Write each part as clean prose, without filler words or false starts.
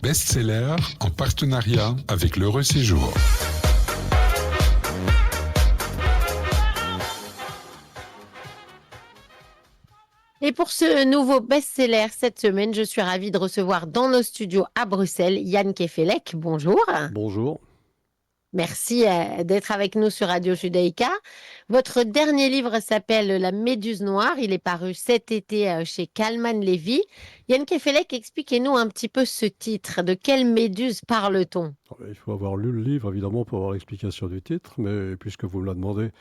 best-seller en partenariat avec l'Heureux Séjour. Et pour ce nouveau best-seller cette semaine, je suis ravie de recevoir dans nos studios à Bruxelles Yann Kefelec. Bonjour. Bonjour. Merci d'être avec nous sur Radio Judaïka. Votre dernier livre s'appelle La Méduse Noire. Il est paru cet été chez Kalman Levy. Yann Kefelec, expliquez-nous un petit peu ce titre. De quelle méduse parle-t-on? Il faut avoir lu le livre, évidemment, pour avoir l'explication du titre, mais puisque vous me la demandez,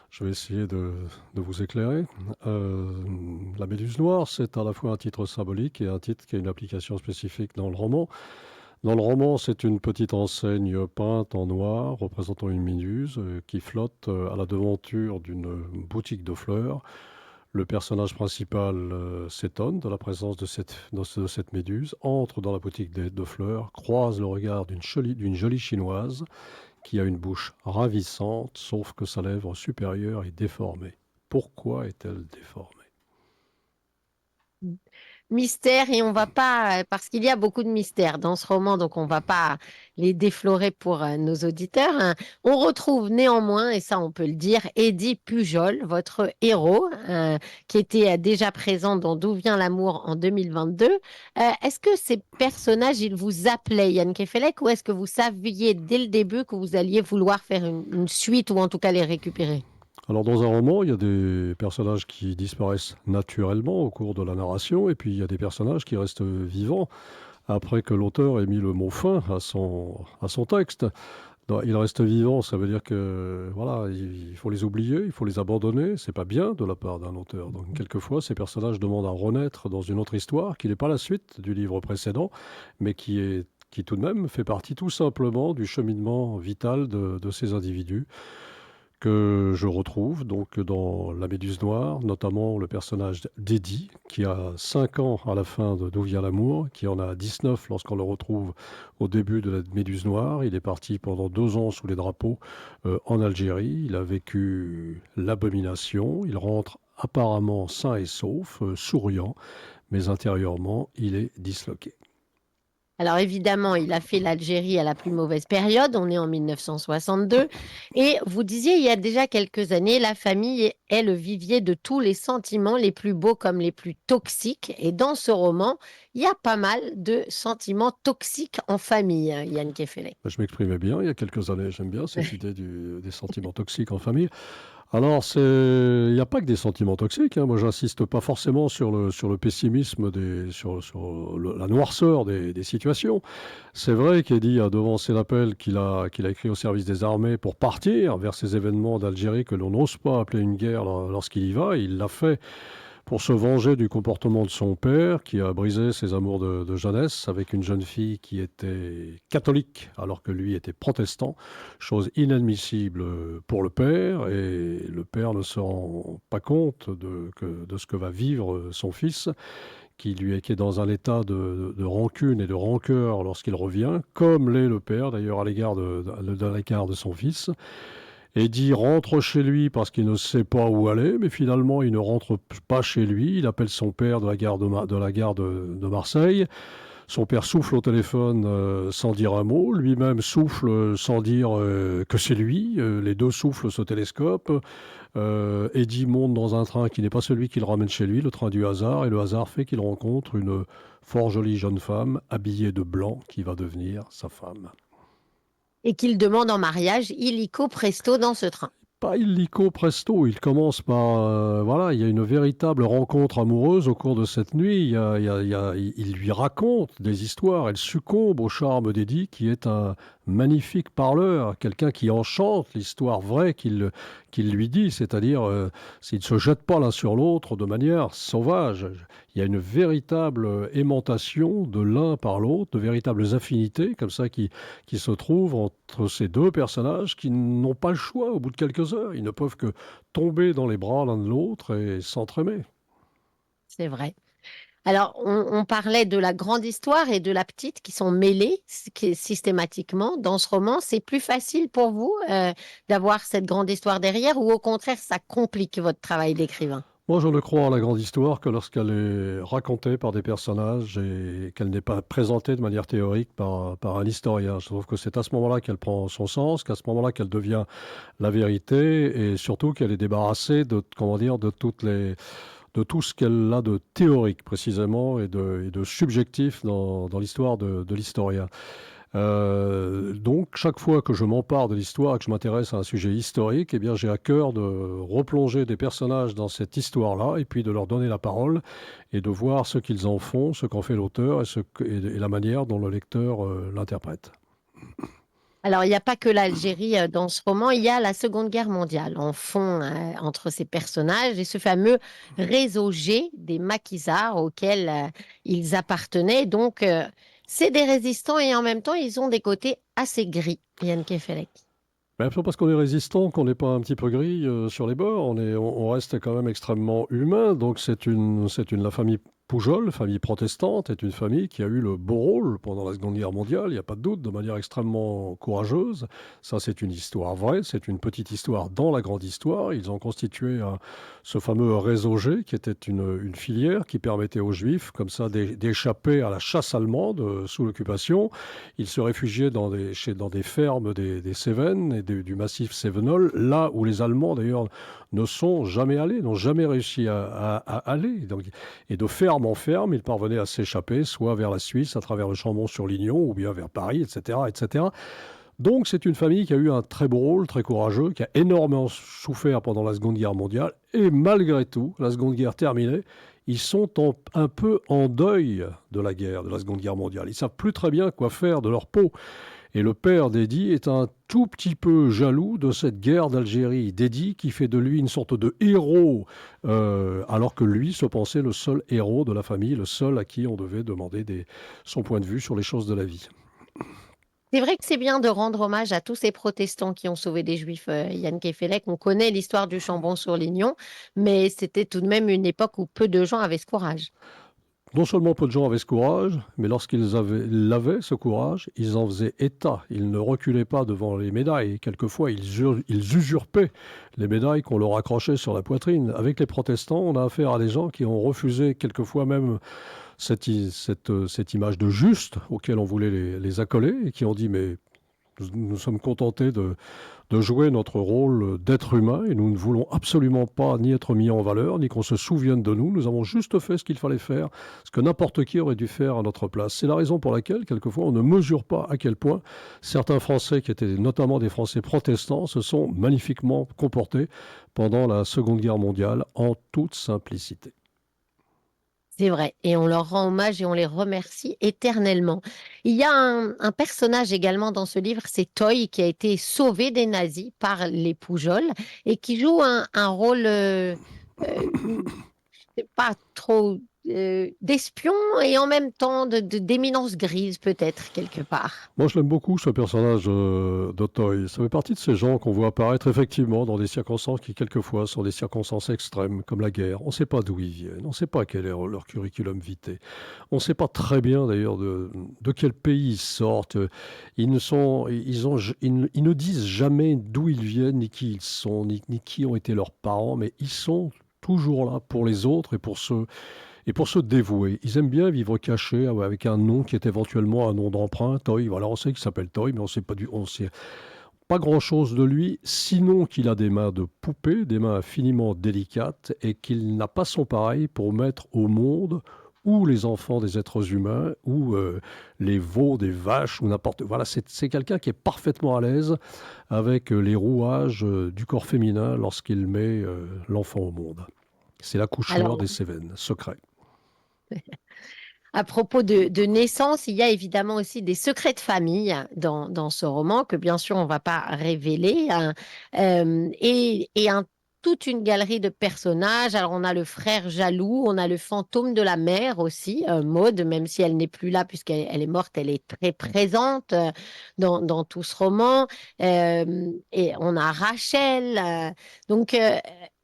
je vais essayer de vous éclairer. La Méduse Noire, c'est à la fois un titre symbolique et un titre qui a une application spécifique dans le roman. Dans le roman, c'est une petite enseigne peinte en noir représentant une méduse qui flotte à la devanture d'une boutique de fleurs. Le personnage principal s'étonne de la présence de cette méduse, entre dans la boutique de fleurs, croise le regard d'une jolie chinoise qui a une bouche ravissante, sauf que sa lèvre supérieure est déformée. Pourquoi est-elle déformée? Mystère, et on va pas, parce qu'il y a beaucoup de mystères dans ce roman, donc on va pas les déflorer pour nos auditeurs, hein. On retrouve néanmoins, et ça on peut le dire, Eddie Pujol, votre héros, qui était déjà présent dans D'où vient l'amour en 2022. Est-ce que ces personnages, ils vous appelaient, Yann Kefelec, ou est-ce que vous saviez dès le début que vous alliez vouloir faire une suite ou en tout cas les récupérer? Alors dans un roman, il y a des personnages qui disparaissent naturellement au cours de la narration, et puis il y a des personnages qui restent vivants après que l'auteur ait mis le mot fin à son texte. Il reste vivant, ça veut dire que voilà, il faut les oublier, il faut les abandonner, c'est pas bien de la part d'un auteur. Donc quelquefois, ces personnages demandent à renaître dans une autre histoire qui n'est pas la suite du livre précédent, mais qui tout de même fait partie tout simplement du cheminement vital de ces individus que je retrouve donc dans La Méduse Noire, notamment le personnage d'Eddie, qui a 5 ans à la fin de D'où vient l'amour, qui en a 19 lorsqu'on le retrouve au début de La Méduse Noire. Il est parti pendant 2 ans sous les drapeaux en Algérie. Il a vécu l'abomination. Il rentre apparemment sain et sauf, souriant, mais intérieurement, il est disloqué. Alors évidemment, il a fait l'Algérie à la plus mauvaise période, on est en 1962, et vous disiez il y a déjà quelques années, la famille est le vivier de tous les sentiments, les plus beaux comme les plus toxiques, et dans ce roman, il y a pas mal de sentiments toxiques en famille, Yann Kefelec. Je m'exprimais bien il y a quelques années, j'aime bien cette idée des sentiments toxiques en famille. Alors, il n'y a pas que des sentiments toxiques, hein. Moi, j'insiste pas forcément sur le pessimisme, la noirceur des situations. C'est vrai qu'Eddie a devancé l'appel qu'il a écrit au service des armées pour partir vers ces événements d'Algérie que l'on n'ose pas appeler une guerre lorsqu'il y va. Il l'a fait pour se venger du comportement de son père, qui a brisé ses amours de jeunesse avec une jeune fille qui était catholique alors que lui était protestant, chose inadmissible pour le père, et le père ne se rend pas compte de ce que va vivre son fils, qui est dans un état de rancune et de rancœur lorsqu'il revient, comme l'est le père d'ailleurs à l'égard de son fils. Eddie rentre chez lui parce qu'il ne sait pas où aller, mais finalement il ne rentre pas chez lui. Il appelle son père de la gare de Marseille. Son père souffle au téléphone sans dire un mot. Lui-même souffle sans dire que c'est lui. Les deux souffles se télescopent. Eddie monte dans un train qui n'est pas celui qui le ramène chez lui, le train du hasard. Et le hasard fait qu'il rencontre une fort jolie jeune femme habillée de blanc qui va devenir sa femme. Et qu'il demande en mariage illico presto dans ce train. Pas illico presto, il commence par... voilà, il y a une véritable rencontre amoureuse au cours de cette nuit. Il lui raconte des histoires. Elle succombe au charme d'Eddie, qui est un magnifique parleur, quelqu'un qui enchante l'histoire vraie qu'il lui dit, c'est-à-dire s'il ne se jette pas l'un sur l'autre de manière sauvage. Il y a une véritable aimantation de l'un par l'autre, de véritables affinités comme ça qui se trouvent entre ces deux personnages qui n'ont pas le choix au bout de quelques heures. Ils ne peuvent que tomber dans les bras l'un de l'autre et s'entraimer. C'est vrai. Alors, on parlait de la grande histoire et de la petite qui sont mêlées systématiquement dans ce roman. C'est plus facile pour vous d'avoir cette grande histoire derrière, ou au contraire, ça complique votre travail d'écrivain? Moi, je ne crois à la grande histoire que lorsqu'elle est racontée par des personnages et qu'elle n'est pas présentée de manière théorique par un historien. Je trouve que c'est à ce moment-là qu'elle prend son sens, qu'à ce moment-là qu'elle devient la vérité et surtout qu'elle est débarrassée de, comment dire, de tout ce qu'elle a de théorique précisément et de subjectif dans l'histoire de l'historien. Donc, chaque fois que je m'empare de l'histoire et que je m'intéresse à un sujet historique, eh bien, j'ai à cœur de replonger des personnages dans cette histoire-là et puis de leur donner la parole et de voir ce qu'ils en font, ce qu'en fait l'auteur et la manière dont le lecteur l'interprète. Alors, il n'y a pas que l'Algérie dans ce roman, il y a la Seconde Guerre mondiale en fond entre ces personnages et ce fameux réseau G des maquisards auxquels ils appartenaient. Donc, c'est des résistants et en même temps, ils ont des côtés assez gris, Yann Kefelec. Mais c'est pas parce qu'on est résistant qu'on n'est pas un petit peu gris sur les bords. On reste quand même extrêmement humain. Donc la famille Poujol, famille protestante, est une famille qui a eu le beau rôle pendant la Seconde Guerre mondiale, il n'y a pas de doute, de manière extrêmement courageuse. Ça, c'est une histoire vraie, c'est une petite histoire dans la grande histoire. Ils ont constitué ce fameux réseau G, qui était une filière qui permettait aux Juifs, comme ça, d'échapper à la chasse allemande sous l'occupation. Ils se réfugiaient dans des fermes des Cévennes et du massif cévenol, là où les Allemands, d'ailleurs, ne sont jamais allés, n'ont jamais réussi à aller. Donc, et de ferme en ferme, ils parvenaient à s'échapper, soit vers la Suisse, à travers le Chambon-sur-Lignon, ou bien vers Paris, etc., etc. Donc c'est une famille qui a eu un très beau rôle, très courageux, qui a énormément souffert pendant la Seconde Guerre mondiale. Et malgré tout, la Seconde Guerre terminée, ils sont un peu en deuil de la guerre, de la Seconde Guerre mondiale. Ils savent plus très bien quoi faire de leur peau. Et le père d'Eddie est un tout petit peu jaloux de cette guerre d'Algérie. D'Eddie qui fait de lui une sorte de héros, alors que lui se pensait le seul héros de la famille, le seul à qui on devait demander son point de vue sur les choses de la vie. C'est vrai que c'est bien de rendre hommage à tous ces protestants qui ont sauvé des Juifs, Yann Kefelec. On connaît l'histoire du Chambon-sur-Lignon, mais c'était tout de même une époque où peu de gens avaient ce courage. Non seulement peu de gens avaient ce courage, mais lorsqu'ils l'avaient, ce courage, ils en faisaient état. Ils ne reculaient pas devant les médailles. Quelquefois, ils usurpaient les médailles qu'on leur accrochait sur la poitrine. Avec les protestants, on a affaire à des gens qui ont refusé quelquefois même cette image de juste auquel on voulait les accoler et qui ont dit mais nous sommes contentés de jouer notre rôle d'être humain et nous ne voulons absolument pas ni être mis en valeur, ni qu'on se souvienne de nous. Nous avons juste fait ce qu'il fallait faire, ce que n'importe qui aurait dû faire à notre place. C'est la raison pour laquelle, quelquefois, on ne mesure pas à quel point certains Français, qui étaient notamment des Français protestants, se sont magnifiquement comportés pendant la Seconde Guerre mondiale en toute simplicité. C'est vrai, et on leur rend hommage et on les remercie éternellement. Il y a un personnage également dans ce livre, c'est Toy, qui a été sauvé des nazis par les Poujols et qui joue un rôle, c'est pas trop d'espion et en même temps d'éminence grise peut-être quelque part. Moi, je l'aime beaucoup, ce personnage d'Auteuil. Ça fait partie de ces gens qu'on voit apparaître effectivement dans des circonstances qui, quelquefois, sont des circonstances extrêmes, comme la guerre. On ne sait pas d'où ils viennent, on ne sait pas quel est leur curriculum vitae. On ne sait pas très bien, d'ailleurs, de quel pays ils sortent. Ils ne disent jamais d'où ils viennent, ni qui ils sont, ni qui ont été leurs parents, mais ils sont toujours là pour les autres et pour se dévouer. Ils aiment bien vivre cachés avec un nom qui est éventuellement un nom d'emprunt, Toy. Voilà, on sait qu'il s'appelle Toy, mais on sait pas grand-chose de lui, sinon qu'il a des mains de poupée, des mains infiniment délicates, et qu'il n'a pas son pareil pour mettre au monde ou les enfants des êtres humains, ou les veaux des vaches, ou n'importe. Voilà, c'est quelqu'un qui est parfaitement à l'aise avec les rouages du corps féminin lorsqu'il met l'enfant au monde. C'est l'accoucheur Alors, des Cévennes, secret. à propos de naissance, il y a évidemment aussi des secrets de famille dans ce roman que bien sûr on ne va pas révéler, hein, toute une galerie de personnages. Alors on a le frère jaloux, on a le fantôme de la mère aussi, Maud, même si elle n'est plus là puisqu'elle est morte, elle est très présente dans tout ce roman. Et on a Rachel. Donc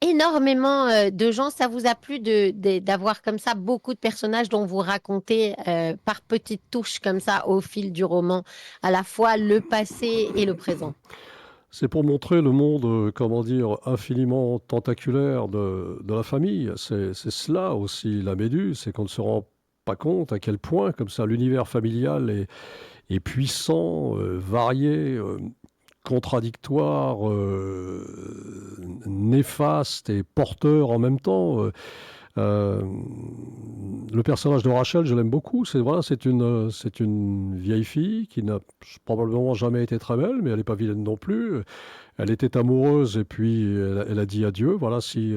énormément de gens. Ça vous a plu d'avoir comme ça beaucoup de personnages dont vous racontez par petites touches comme ça au fil du roman, à la fois le passé et le présent? C'est pour montrer le monde, comment dire, infiniment tentaculaire de la famille. C'est cela aussi la Méduse, c'est qu'on ne se rend pas compte à quel point, comme ça, l'univers familial est puissant, varié, contradictoire, néfaste et porteur en même temps. Euh, le personnage de Rachel, je l'aime beaucoup. C'est une vieille fille qui n'a probablement jamais été très belle, mais elle n'est pas vilaine non plus. Elle était amoureuse et puis elle a dit adieu. Voilà, si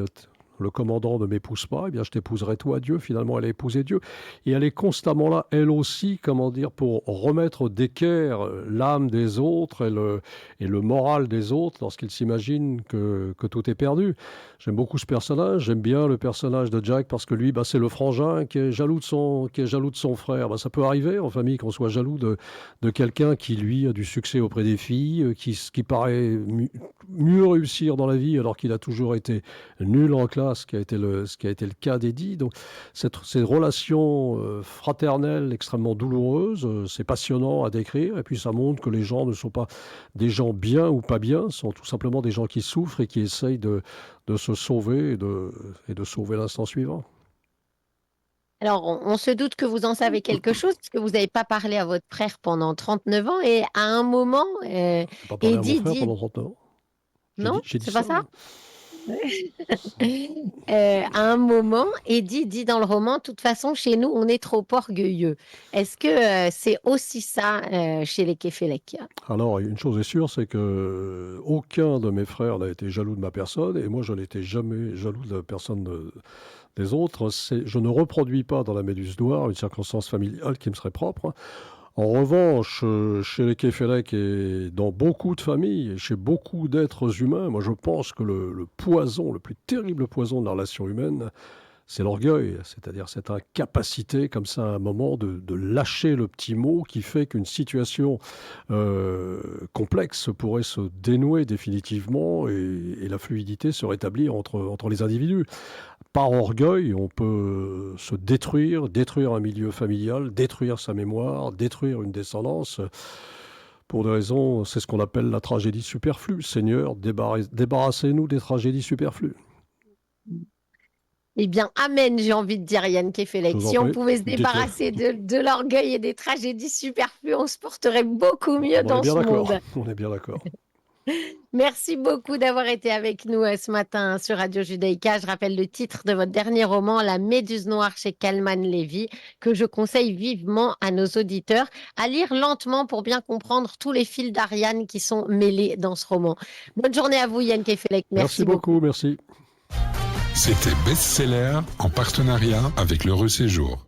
le commandant ne m'épouse pas, eh bien je t'épouserai toi, Dieu. Finalement, elle a épousé Dieu. Et elle est constamment là, elle aussi, comment dire, pour remettre d'équerre l'âme des autres et le moral des autres lorsqu'ils s'imaginent que tout est perdu. J'aime beaucoup ce personnage. J'aime bien le personnage de Jack parce que lui, bah, c'est le frangin qui est jaloux qui est jaloux de son frère. Bah, ça peut arriver en famille qu'on soit jaloux de quelqu'un qui, lui, a du succès auprès des filles, qui paraît mieux réussir dans la vie alors qu'il a toujours été nul en classe, ce qui a été le cas d'Eddie. Donc, ces relations fraternelles extrêmement douloureuses, c'est passionnant à décrire. Et puis, ça montre que les gens ne sont pas des gens bien ou pas bien, sont tout simplement des gens qui souffrent et qui essayent de se sauver et de sauver l'instant suivant. Alors, on se doute que vous en savez quelque chose, parce que vous n'avez pas parlé à votre frère pendant 39 ans, et à un moment, Je n'ai pas parlé à mon Eddie frère dit... pendant 30 ans. Non, J'ai dit c'est pas ça. ça? À un moment, Eddie dit dans le roman, de toute façon, chez nous, on est trop orgueilleux. Est-ce que c'est aussi ça chez les Kefelec? Alors, une chose est sûre, c'est que aucun de mes frères n'a été jaloux de ma personne, et moi, je n'étais jamais jaloux de la personne des autres. Je ne reproduis pas dans la Méduse noire une circonstance familiale qui me serait propre. En revanche, chez les Kefelec et dans beaucoup de familles, et chez beaucoup d'êtres humains, moi je pense que le poison, le plus terrible poison de la relation humaine, c'est l'orgueil, c'est-à-dire cette incapacité comme ça à un moment de lâcher le petit mot qui fait qu'une situation complexe pourrait se dénouer définitivement et la fluidité se rétablir entre les individus. Par orgueil, on peut se détruire un milieu familial, détruire sa mémoire, détruire une descendance. Pour des raisons, c'est ce qu'on appelle la tragédie superflue. Seigneur, débarrassez-nous des tragédies superflues. Eh bien, amen, j'ai envie de dire, Yann Je Kefelec. vous en Si on prie, pouvait se dites-le. débarrasser de l'orgueil et des tragédies superflues, on se porterait beaucoup mieux On est dans bien ce d'accord. monde. On est bien d'accord. Merci beaucoup d'avoir été avec nous ce matin sur Radio Judaïka. Je rappelle le titre de votre dernier roman, La Méduse noire chez Kalman Levy, que je conseille vivement à nos auditeurs à lire lentement pour bien comprendre tous les fils d'Ariane qui sont mêlés dans ce roman. Bonne journée à vous, Yann Kefelec. Merci Merci beaucoup. beaucoup, merci. C'était Bestseller en partenariat avec l'Heureux Séjour.